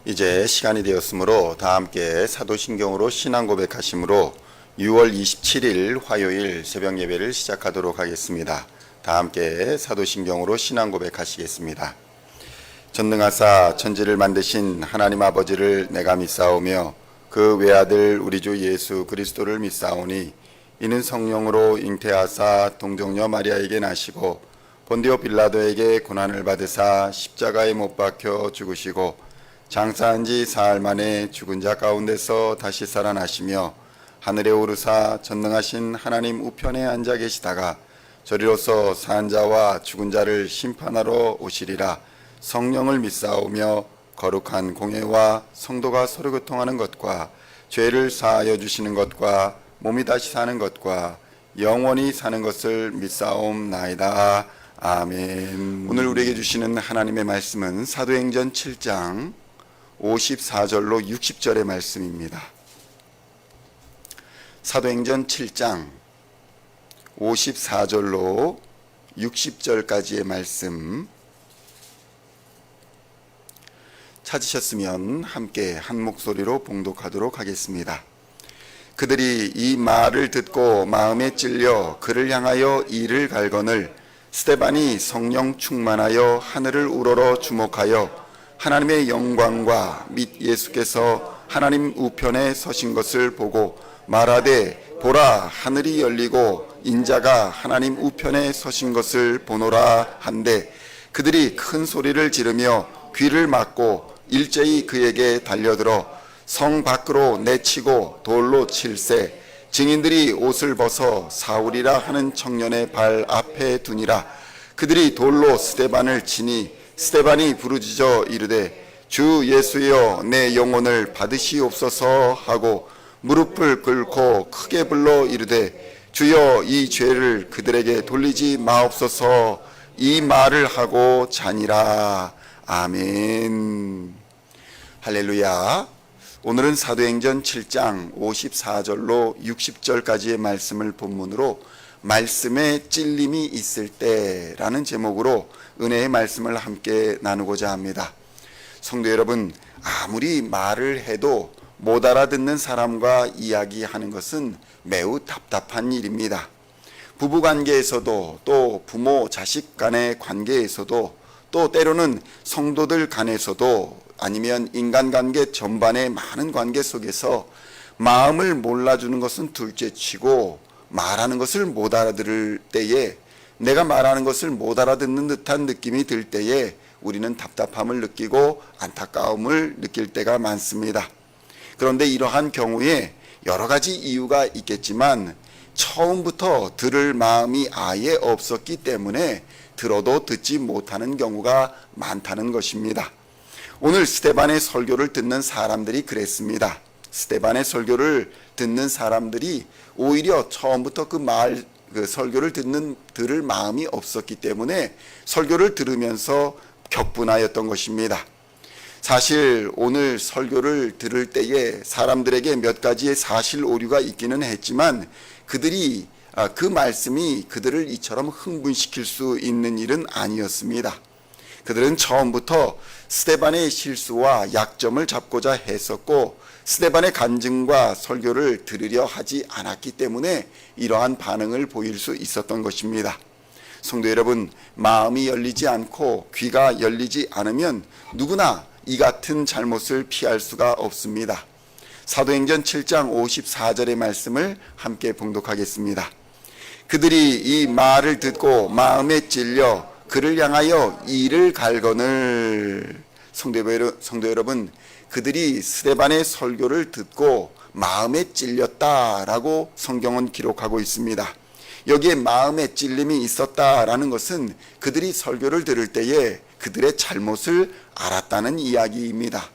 이제 시간이 되었으므로 다 함께 사도신경으로 신앙 고백하심으로 6월 27일 화요일 새벽 예배를 시작하도록 하겠습니다. 다 함께 사도신경으로 신앙 고백하시겠습니다. 전능하사 천지를 만드신 하나님 아버지를 내가 믿사오며 그 외아들 우리 주 예수 그리스도를 믿사오니 이는 성령으로 잉태하사 동정녀 마리아에게 나시고 본디오 빌라도에게 고난을 받으사 십자가에 못 박혀 죽으시고 장사한 지 사흘 만에 죽은 자 가운데서 다시 살아나시며 하늘에 오르사 전능하신 하나님 우편에 앉아 계시다가 저리로서 산 자와 죽은 자를 심판하러 오시리라. 성령을 믿사오며 거룩한 공예와 성도가 서로 교통하는 것과 죄를 사하여 주시는 것과 몸이 다시 사는 것과 영원히 사는 것을 믿사옵나이다. 아멘. 오늘 우리에게 주시는 하나님의 말씀은 사도행전 7장 54절로 60절의 말씀입니다. 사도행전 7장 54절로 60절까지의 말씀 찾으셨으면 함께 한 목소리로 봉독하도록 하겠습니다. 그들이 이 말을 듣고 마음에 찔려 그를 향하여 이를 갈거늘 스데반이 성령 충만하여 하늘을 우러러 주목하여 하나님의 영광과 및 예수께서 하나님 우편에 서신 것을 보고 말하되 보라 하늘이 열리고 인자가 하나님 우편에 서신 것을 보노라 한데 그들이 큰 소리를 지르며 귀를 막고 일제히 그에게 달려들어 성 밖으로 내치고 돌로 칠세 증인들이 옷을 벗어 사울이라 하는 청년의 발 앞에 두니라. 그들이 돌로 스데반을 치니 스데반이 부르짖어 이르되 주 예수여 내 영혼을 받으시옵소서 하고 무릎을 꿇고 크게 불러 이르되 주여 이 죄를 그들에게 돌리지 마옵소서. 이 말을 하고 자니라. 아멘. 할렐루야. 오늘은 사도행전 7장 54절로 60절까지의 말씀을 본문으로 말씀에 찔림이 있을 때라는 제목으로 은혜의 말씀을 함께 나누고자 합니다. 성도 여러분, 아무리 말을 해도 못 알아듣는 사람과 이야기하는 것은 매우 답답한 일입니다. 부부관계에서도 또 부모 자식 간의 관계에서도 또 때로는 성도들 간에서도 아니면 인간관계 전반의 많은 관계 속에서 마음을 몰라주는 것은 둘째치고 말하는 것을 못 알아들을 때에 내가 말하는 것을 못 알아듣는 듯한 느낌이 들 때에 우리는 답답함을 느끼고 안타까움을 느낄 때가 많습니다. 그런데 이러한 경우에 여러 가지 이유가 있겠지만 처음부터 들을 마음이 아예 없었기 때문에 들어도 듣지 못하는 경우가 많다는 것입니다. 오늘 스데반의 설교를 듣는 사람들이 그랬습니다. 스데반의 설교를 듣는 사람들이 오히려 처음부터 그 설교를 들을 마음이 없었기 때문에 설교를 들으면서 격분하였던 것입니다. 사실 오늘 설교를 들을 때에 사람들에게 몇 가지의 사실 오류가 있기는 했지만 그들이 그 말씀이 그들을 이처럼 흥분시킬 수 있는 일은 아니었습니다. 그들은 처음부터 스데반의 실수와 약점을 잡고자 했었고 스데반의 간증과 설교를 들으려 하지 않았기 때문에 이러한 반응을 보일 수 있었던 것입니다. 성도 여러분, 마음이 열리지 않고 귀가 열리지 않으면 누구나 이 같은 잘못을 피할 수가 없습니다. 사도행전 7장 54절의 말씀을 함께 봉독하겠습니다. 그들이 이 말을 듣고 마음에 찔려 그를 향하여 이를 갈거늘. 성도 여러분, 그들이 스데반의 설교를 듣고 마음에 찔렸다라고 성경은 기록하고 있습니다. 여기에 마음에 찔림이 있었다라는 것은 그들이 설교를 들을 때에 그들의 잘못을 알았다는 이야기입니다.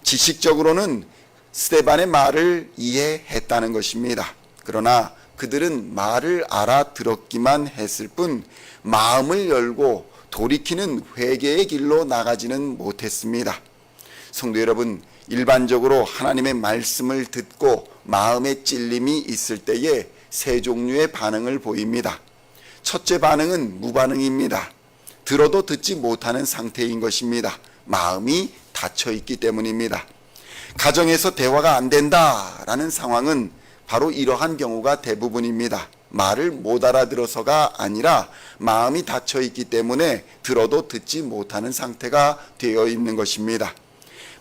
지식적으로는 스데반의 말을 이해했다는 것입니다. 그러나 그들은 말을 알아들었기만 했을 뿐 마음을 열고 돌이키는 회개의 길로 나가지는 못했습니다. 성도 여러분, 일반적으로 하나님의 말씀을 듣고 마음에 찔림이 있을 때에 세 종류의 반응을 보입니다. 첫째 반응은 무반응입니다. 들어도 듣지 못하는 상태인 것입니다. 마음이 닫혀 있기 때문입니다. 가정에서 대화가 안 된다라는 상황은 바로 이러한 경우가 대부분입니다. 말을 못 알아들어서가 아니라 마음이 닫혀 있기 때문에 들어도 듣지 못하는 상태가 되어 있는 것입니다.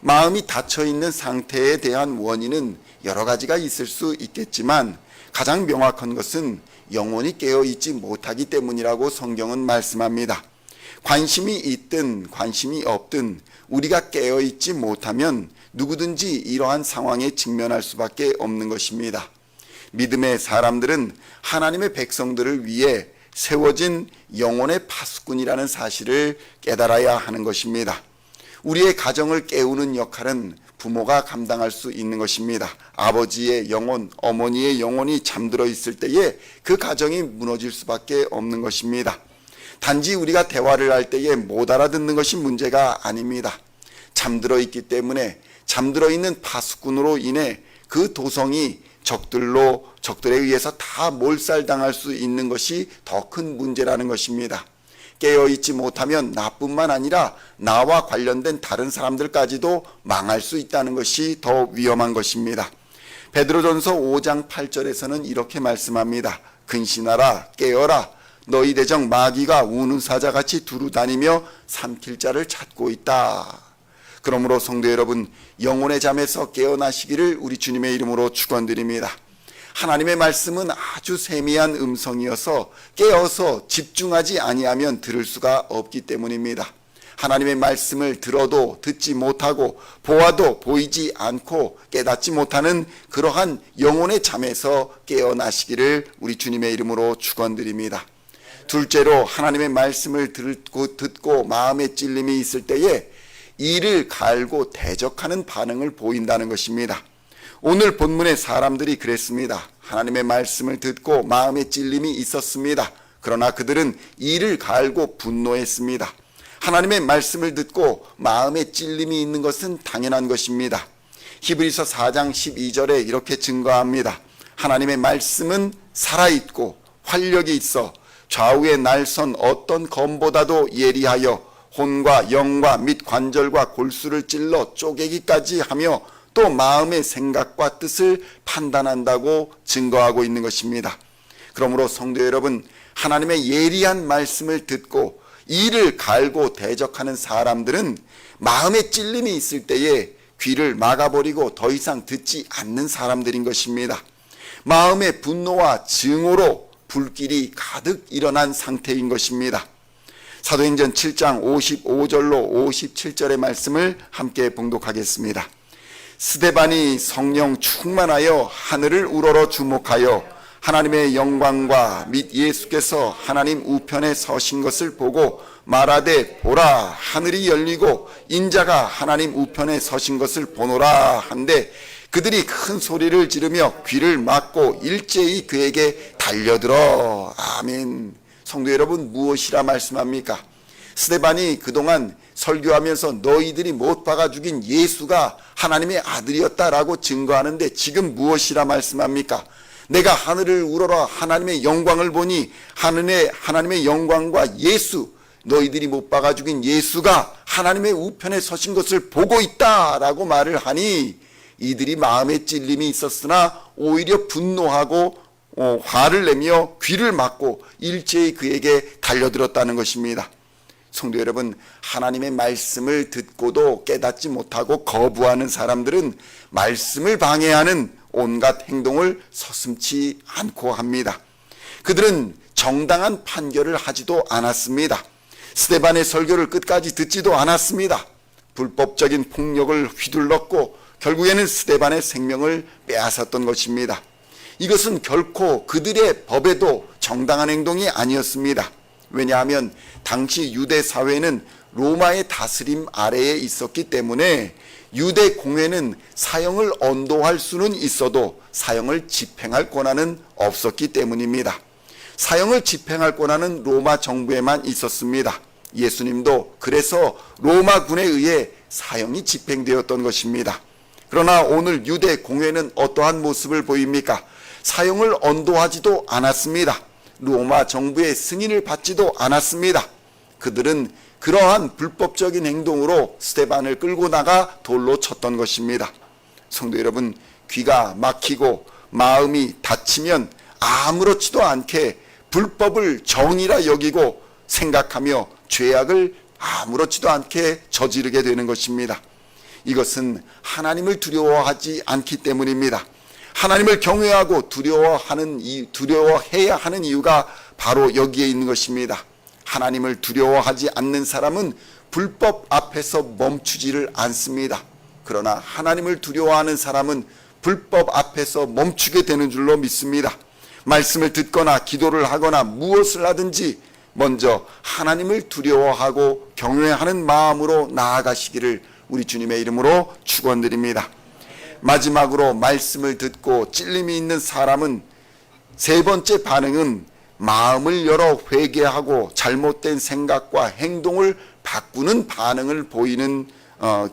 마음이 닫혀 있는 상태에 대한 원인은 여러 가지가 있을 수 있겠지만 가장 명확한 것은 영혼이 깨어 있지 못하기 때문이라고 성경은 말씀합니다. 관심이 있든 관심이 없든 우리가 깨어 있지 못하면 누구든지 이러한 상황에 직면할 수밖에 없는 것입니다. 믿음의 사람들은 하나님의 백성들을 위해 세워진 영혼의 파수꾼이라는 사실을 깨달아야 하는 것입니다. 우리의 가정을 깨우는 역할은 부모가 감당할 수 있는 것입니다. 아버지의 영혼, 어머니의 영혼이 잠들어 있을 때에 그 가정이 무너질 수밖에 없는 것입니다. 단지 우리가 대화를 할 때에 못 알아듣는 것이 문제가 아닙니다. 잠들어 있기 때문에 잠들어 있는 파수꾼으로 인해 그 도성이 적들에 의해서 다 몰살당할 수 있는 것이 더 큰 문제라는 것입니다. 깨어있지 못하면 나뿐만 아니라 나와 관련된 다른 사람들까지도 망할 수 있다는 것이 더 위험한 것입니다. 베드로전서 5장 8절에서는 이렇게 말씀합니다. 근신하라, 깨어라. 너희 대적 마귀가 우는 사자같이 두루다니며 삼킬 자를 찾고 있다. 그러므로 성도 여러분, 영혼의 잠에서 깨어나시기를 우리 주님의 이름으로 축원드립니다. 하나님의 말씀은 아주 세미한 음성이어서 깨어서 집중하지 아니하면 들을 수가 없기 때문입니다. 하나님의 말씀을 들어도 듣지 못하고 보아도 보이지 않고 깨닫지 못하는 그러한 영혼의 잠에서 깨어나시기를 우리 주님의 이름으로 축원드립니다. 둘째로 하나님의 말씀을 듣고 마음의 찔림이 있을 때에 이를 갈고 대적하는 반응을 보인다는 것입니다. 오늘 본문의 사람들이 그랬습니다. 하나님의 말씀을 듣고 마음의 찔림이 있었습니다. 그러나 그들은 이를 갈고 분노했습니다. 하나님의 말씀을 듣고 마음의 찔림이 있는 것은 당연한 것입니다. 히브리서 4장 12절에 이렇게 증거합니다. 하나님의 말씀은 살아있고 활력이 있어 좌우의 날선 어떤 검보다도 예리하여 혼과 영과 및 관절과 골수를 찔러 쪼개기까지 하며 또 마음의 생각과 뜻을 판단한다고 증거하고 있는 것입니다. 그러므로 성도 여러분, 하나님의 예리한 말씀을 듣고 이를 갈고 대적하는 사람들은 마음의 찔림이 있을 때에 귀를 막아버리고 더 이상 듣지 않는 사람들인 것입니다. 마음의 분노와 증오로 불길이 가득 일어난 상태인 것입니다. 사도행전 7장 55절로 57절의 말씀을 함께 봉독하겠습니다. 스데반이 성령 충만하여 하늘을 우러러 주목하여 하나님의 영광과 및 예수께서 하나님 우편에 서신 것을 보고 말하되 보라 하늘이 열리고 인자가 하나님 우편에 서신 것을 보노라 한데 그들이 큰 소리를 지르며 귀를 막고 일제히 그에게 달려들어. 아멘. 성도 여러분, 무엇이라 말씀합니까? 스데반이 그동안 설교하면서 너희들이 못 박아 죽인 예수가 하나님의 아들이었다라고 증거하는데 지금 무엇이라 말씀합니까? 내가 하늘을 우러러 하나님의 영광을 보니 하나님의 영광과 예수, 너희들이 못 박아 죽인 예수가 하나님의 우편에 서신 것을 보고 있다라고 말을 하니 이들이 마음에 찔림이 있었으나 오히려 분노하고 화를 내며 귀를 막고 일제히 그에게 달려들었다는 것입니다. 성도 여러분, 하나님의 말씀을 듣고도 깨닫지 못하고 거부하는 사람들은 말씀을 방해하는 온갖 행동을 서슴지 않고 합니다. 그들은 정당한 판결을 하지도 않았습니다. 스데반의 설교를 끝까지 듣지도 않았습니다. 불법적인 폭력을 휘둘렀고 결국에는 스데반의 생명을 빼앗았던 것입니다. 이것은 결코 그들의 법에도 정당한 행동이 아니었습니다. 왜냐하면 당시 유대 사회는 로마의 다스림 아래에 있었기 때문에 유대 공회는 사형을 언도할 수는 있어도 사형을 집행할 권한은 없었기 때문입니다. 사형을 집행할 권한은 로마 정부에만 있었습니다. 예수님도 그래서 로마군에 의해 사형이 집행되었던 것입니다. 그러나 오늘 유대 공회는 어떠한 모습을 보입니까? 사형을 언도하지도 않았습니다. 로마 정부의 승인을 받지도 않았습니다. 그들은 그러한 불법적인 행동으로 스데반을 끌고 나가 돌로 쳤던 것입니다. 성도 여러분, 귀가 막히고 마음이 닫히면 아무렇지도 않게 불법을 정의라 여기고 생각하며 죄악을 아무렇지도 않게 저지르게 되는 것입니다. 이것은 하나님을 두려워하지 않기 때문입니다. 하나님을 경외하고 두려워해야 하는 이유가 바로 여기에 있는 것입니다. 하나님을 두려워하지 않는 사람은 불법 앞에서 멈추지를 않습니다. 그러나 하나님을 두려워하는 사람은 불법 앞에서 멈추게 되는 줄로 믿습니다. 말씀을 듣거나 기도를 하거나 무엇을 하든지 먼저 하나님을 두려워하고 경외하는 마음으로 나아가시기를 우리 주님의 이름으로 축원드립니다. 마지막으로 말씀을 듣고 찔림이 있는 사람은 세 번째 반응은 마음을 열어 회개하고 잘못된 생각과 행동을 바꾸는 반응을 보이는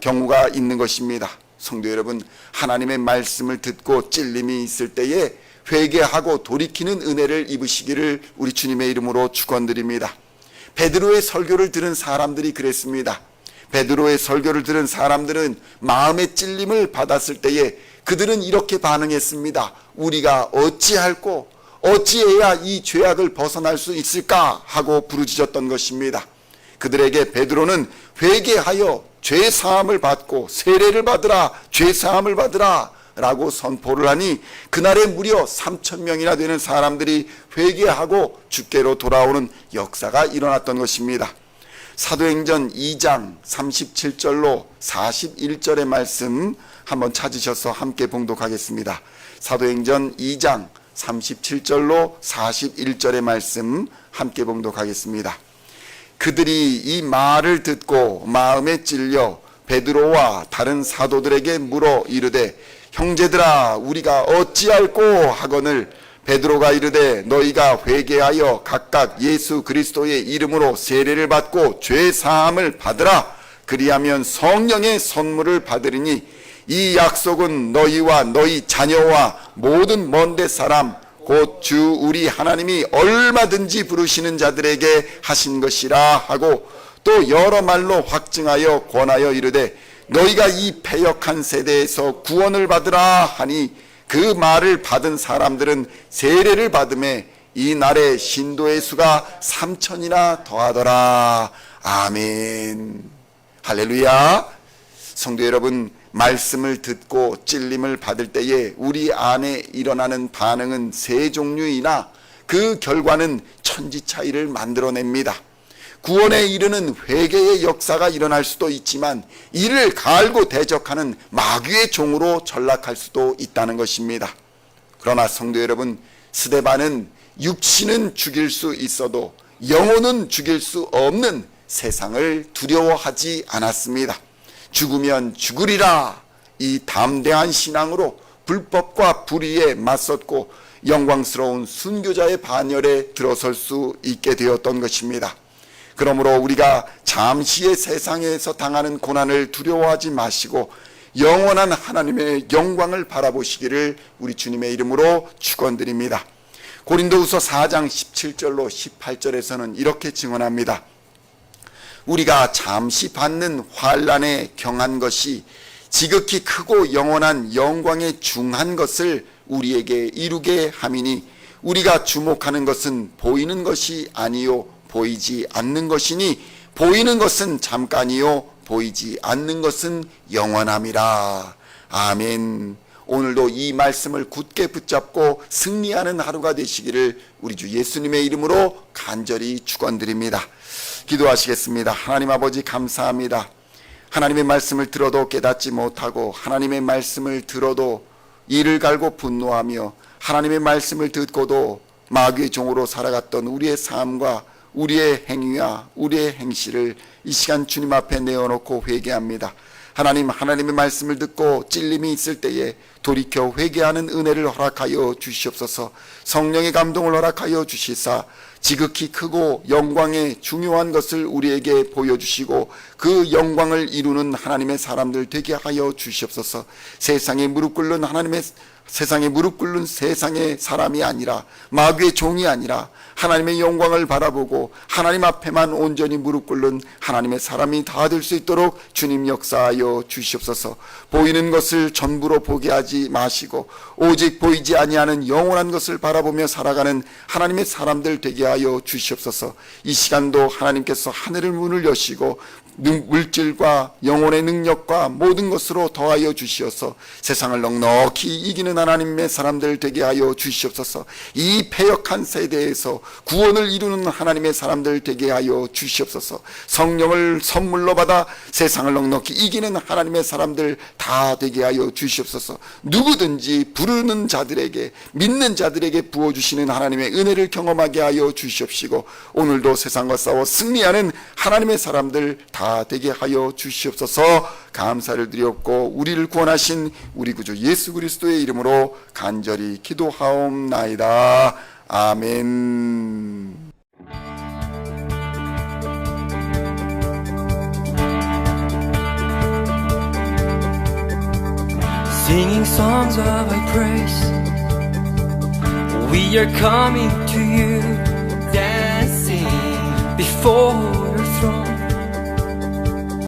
경우가 있는 것입니다. 성도 여러분, 하나님의 말씀을 듣고 찔림이 있을 때에 회개하고 돌이키는 은혜를 입으시기를 우리 주님의 이름으로 축원드립니다. 베드로의 설교를 들은 사람들이 그랬습니다. 베드로의 설교를 들은 사람들은 마음의 찔림을 받았을 때에 그들은 이렇게 반응했습니다. 우리가 어찌할꼬, 어찌해야 이 죄악을 벗어날 수 있을까 하고 부르짖었던 것입니다. 그들에게 베드로는 회개하여 죄사함을 받고 세례를 받으라, 죄사함을 받으라 라고 선포를 하니 그날에 무려 3,000명이나 되는 사람들이 회개하고 주께로 돌아오는 역사가 일어났던 것입니다. 사도행전 2장 37절로 41절의 말씀 한번 찾으셔서 함께 봉독하겠습니다. 사도행전 2장 37절로 41절의 말씀 함께 봉독하겠습니다. 그들이 이 말을 듣고 마음에 찔려 베드로와 다른 사도들에게 물어 이르되 형제들아 우리가 어찌할꼬 하거늘 베드로가 이르되 너희가 회개하여 각각 예수 그리스도의 이름으로 세례를 받고 죄 사함을 받으라. 그리하면 성령의 선물을 받으리니 이 약속은 너희와 너희 자녀와 모든 먼데 사람 곧 주 우리 하나님이 얼마든지 부르시는 자들에게 하신 것이라 하고 또 여러 말로 확증하여 권하여 이르되 너희가 이 패역한 세대에서 구원을 받으라 하니 그 말을 받은 사람들은 세례를 받음에 이 날에 신도의 수가 3,000이나 더하더라. 아멘. 할렐루야. 성도 여러분, 말씀을 듣고 찔림을 받을 때에 우리 안에 일어나는 반응은 세 종류이나 그 결과는 천지 차이를 만들어냅니다. 구원에 이르는 회개의 역사가 일어날 수도 있지만 이를 갈고 대적하는 마귀의 종으로 전락할 수도 있다는 것입니다. 그러나 성도 여러분, 스데반은 육신은 죽일 수 있어도 영혼은 죽일 수 없는 세상을 두려워하지 않았습니다. 죽으면 죽으리라 이 담대한 신앙으로 불법과 불의에 맞섰고 영광스러운 순교자의 반열에 들어설 수 있게 되었던 것입니다. 그러므로 우리가 잠시의 세상에서 당하는 고난을 두려워하지 마시고 영원한 하나님의 영광을 바라보시기를 우리 주님의 이름으로 축원드립니다. 고린도후서 4장 17절로 18절에서는 이렇게 증언합니다. 우리가 잠시 받는 환난에 경한 것이 지극히 크고 영원한 영광에 중한 것을 우리에게 이루게 함이니 우리가 주목하는 것은 보이는 것이 아니요 보이지 않는 것이니 보이는 것은 잠깐이요 보이지 않는 것은 영원함이라. 아멘. 오늘도 이 말씀을 굳게 붙잡고 승리하는 하루가 되시기를 우리 주 예수님의 이름으로 간절히 축원드립니다. 기도하시겠습니다. 하나님 아버지 감사합니다. 하나님의 말씀을 들어도 깨닫지 못하고 하나님의 말씀을 들어도 이를 갈고 분노하며 하나님의 말씀을 듣고도 마귀의 종으로 살아갔던 우리의 삶과 우리의 행위와 우리의 행실을 이 시간 주님 앞에 내어놓고 회개합니다. 하나님, 하나님의 말씀을 듣고 찔림이 있을 때에 돌이켜 회개하는 은혜를 허락하여 주시옵소서. 성령의 감동을 허락하여 주시사 지극히 크고 영광의 중요한 것을 우리에게 보여주시고 그 영광을 이루는 하나님의 사람들 되게 하여 주시옵소서. 세상에 무릎 꿇는 하나님의 세상에 무릎 꿇는 세상의 사람이 아니라, 마귀의 종이 아니라 하나님의 영광을 바라보고 하나님 앞에만 온전히 무릎 꿇는 하나님의 사람이 다 될 수 있도록 주님 역사하여 주시옵소서. 보이는 것을 전부로 보게 하지 마시고 오직 보이지 아니하는 영원한 것을 바라보며 살아가는 하나님의 사람들 되게 하여 주시옵소서. 이 시간도 하나님께서 하늘의 문을 여시고 물질과 영혼의 능력과 모든 것으로 더하여 주시어서 세상을 넉넉히 이기는 하나님의 사람들 되게 하여 주시옵소서. 이 패역한 세대에서 구원을 이루는 하나님의 사람들 되게 하여 주시옵소서. 성령을 선물로 받아 세상을 넉넉히 이기는 하나님의 사람들 다 되게 하여 주시옵소서. 누구든지 부르는 자들에게, 믿는 자들에게 부어주시는 하나님의 은혜를 경험하게 하여 주시옵시고 오늘도 세상과 싸워 승리하는 하나님의 사람들 다 되게 하여 주시옵소서. 감사를 드리옵고 우리를 구원하신 우리 구주 예수 그리스도의 이름으로 간절히 기도하옵나이다. 아멘. Singing songs of thy praise, we are coming to you.